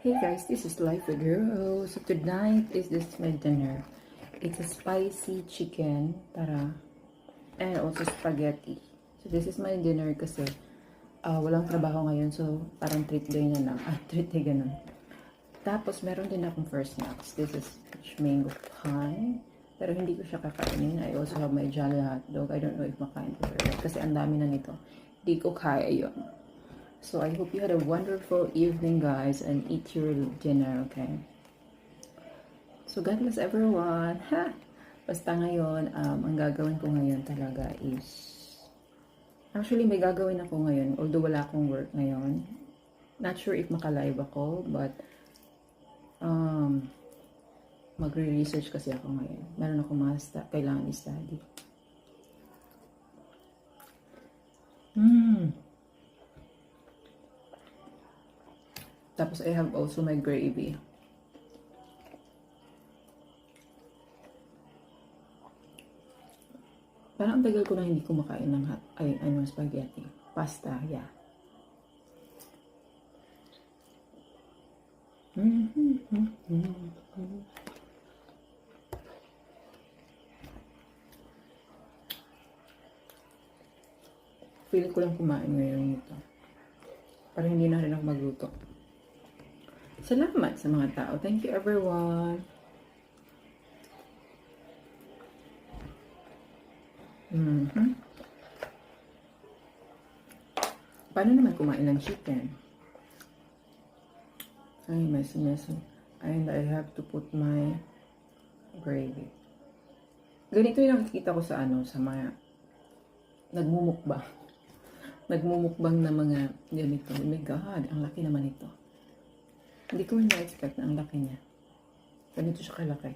Hey guys, this is Life with Hero. So tonight is this my dinner. It's a spicy chicken, and also spaghetti. So this is my dinner kasi walang trabaho ngayon, so parang treat day na lang. Treat day ganun. Tapos meron din akong first snacks. This is peach mango pie. Pero hindi ko siya kakainin. I also have my Jolly hot dog. I don't know if makain ko kasi ang dami na nito. Hindi ko kaya yun. So I hope you had a wonderful evening, guys, and eat your dinner, okay? So God bless everyone. Ha! Basta ngayon, ang gagawin ko ngayon talaga is... Actually, may gagawin ako ngayon, although wala akong work ngayon. Not sure if maka-live ako, but magre-research kasi ako ngayon. Meron akong mga kailangan i-study. Tapos I have also my gravy. Parang ang tagal ko na hindi kumakain ng spaghetti. Pasta, yeah. Feel ko lang kumain ngayon nito. Parang hindi na rin ako magluto. Salamat sa mga tao. Thank you, everyone. Paano naman kumain ng chicken? Ay, messy. And I have to put my gravy. Ganito yung nakikita ko sa sa mga nagmumukbang. Nagmumukbang na mga ganito. Oh my God, ang laki naman ito. Hindi ko na-expect na ang laki niya. Ganito siya kalaki.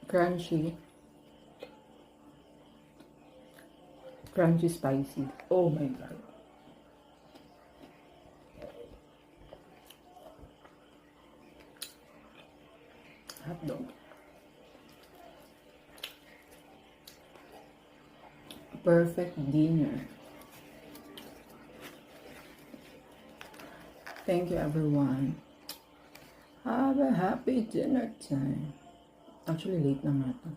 Crunchy spicy. Oh my God. Hot dog. Perfect dinner. Thank you, everyone. Have a happy dinner time. Actually, late na nga to.